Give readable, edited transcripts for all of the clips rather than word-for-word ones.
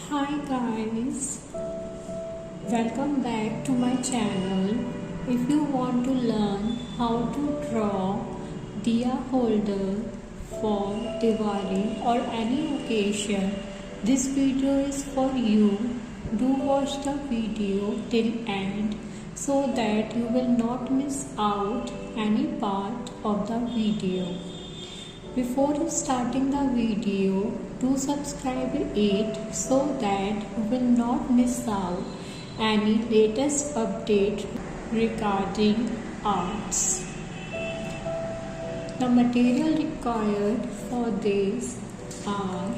Hi guys, welcome back to my channel. If you want to learn how to draw diya holder for Diwali or any occasion, this video is for you. Do watch the video till end so that you will not miss out any part of the video. Before starting the video, do subscribe it so that you will not miss out any latest update regarding arts. The material required for this are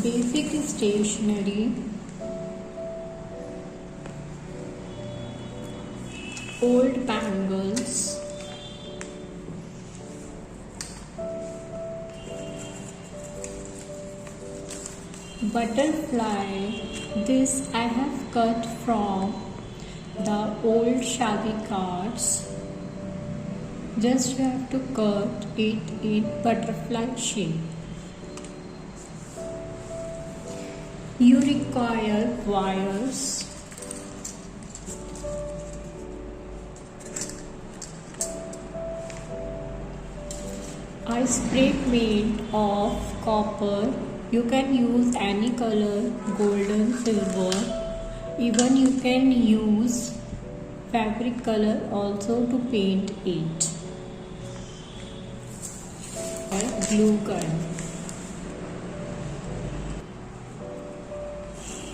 basic stationery, old bangles, butterfly. This I have cut from the old shadi cards. Just you have to cut it in butterfly shape. You require wires, a spray made of copper. You can use any color, golden, silver. Even you can use fabric color also to paint it. Glue gun.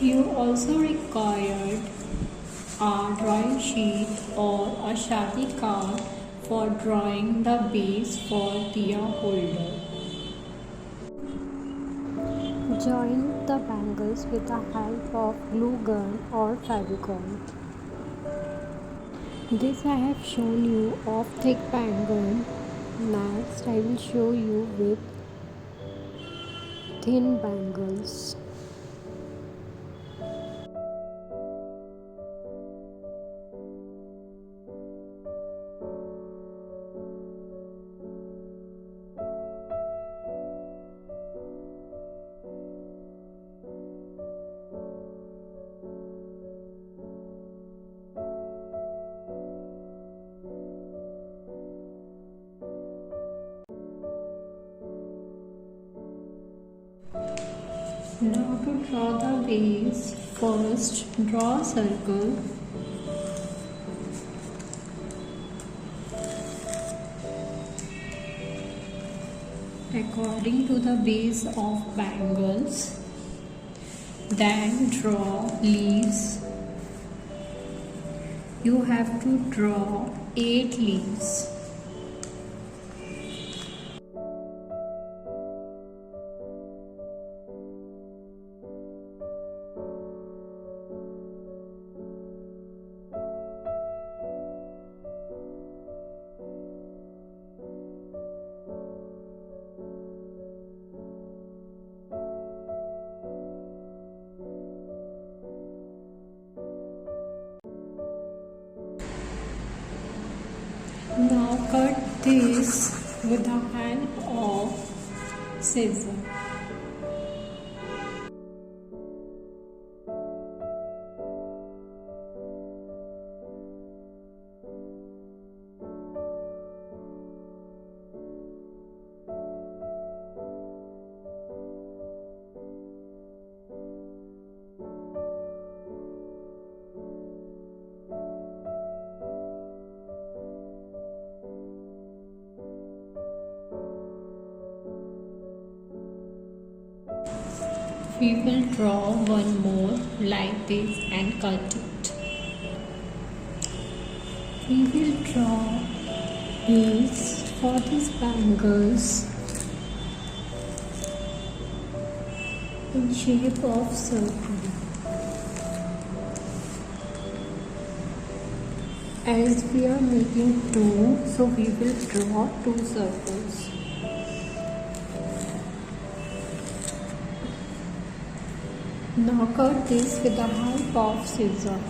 You also required a drawing sheet or a shadi card for drawing the base for diya holder. Join the bangles with the help of glue gun or Fevicol. This I have shown you of thick bangle. Next I will show you with thin bangles. Now to draw the base, first draw a circle. According to the base of bangles. Then draw leaves. You have to draw 8 leaves. Now cut this with the help of scissors. We will draw one more like this and cut it. We will draw base for these bangles in shape of circle. As we are making two, so we will draw two circles. Now cut this with the help of scissors.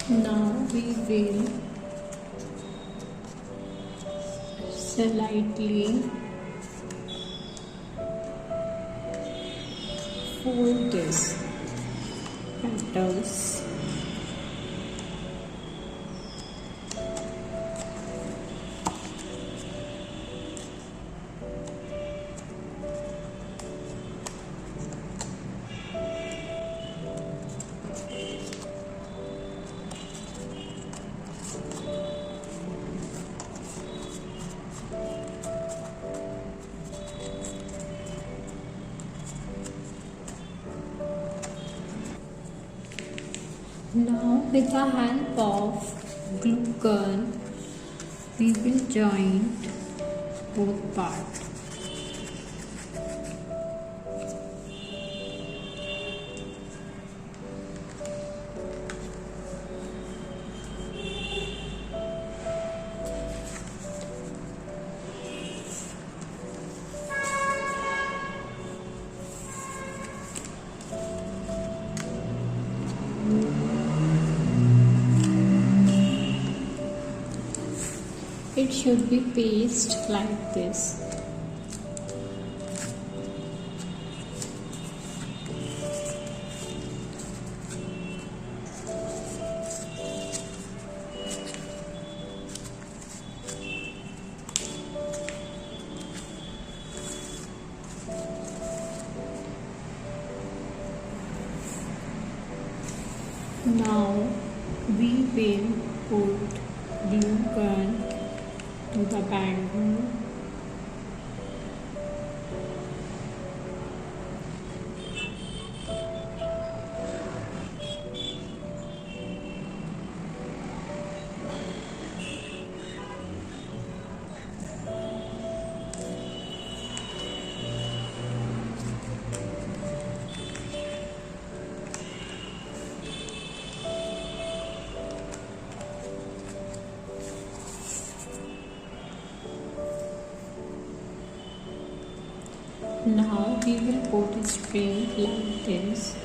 Now we will slightly fold this petals. Now with the help of glue gun, we will join both parts. It should be pasted like this. Now we will put glue gun to the bangle. Now we will put a string like this.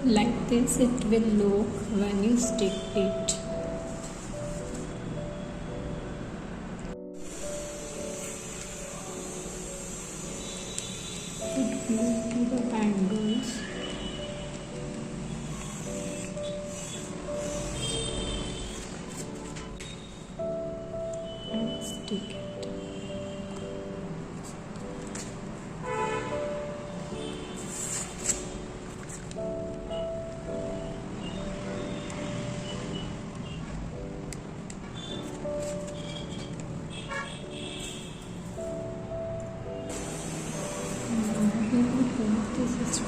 Like this it will look when you stick it. Put glue to the bangles. And stick it. This is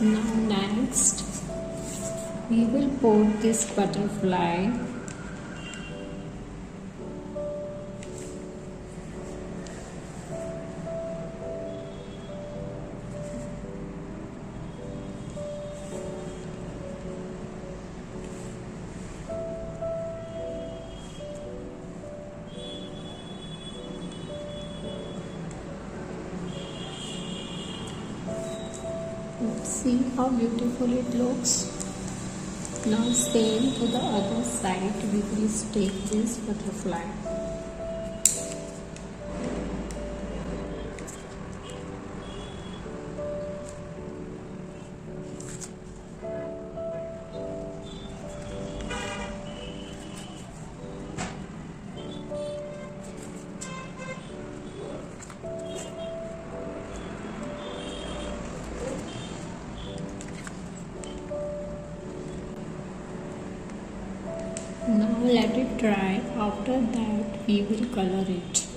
Now next we will put this butterfly . See how beautiful it looks. Now same to the other side, we will stick this butterfly. dry. After that we will color it.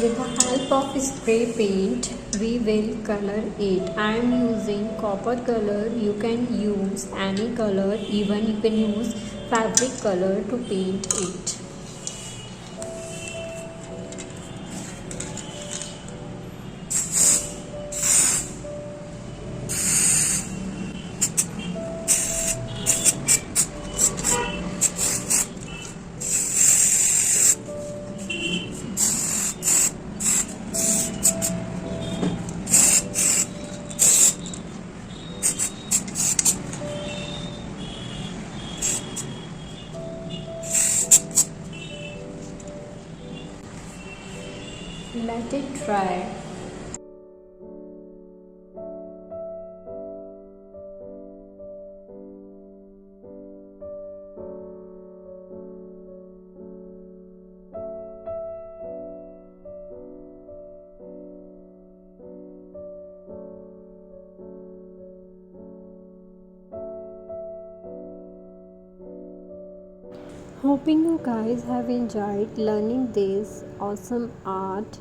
With the help of spray paint we will color it. I am using copper color. You can use any color, even you can use fabric color to paint it. Let it dry. Hoping you guys have enjoyed learning this awesome art.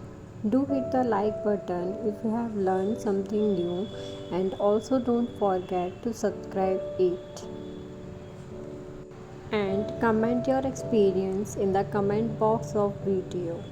Do hit the like button if you have learned something new, and also don't forget to subscribe it. And comment your experience in the comment box of video.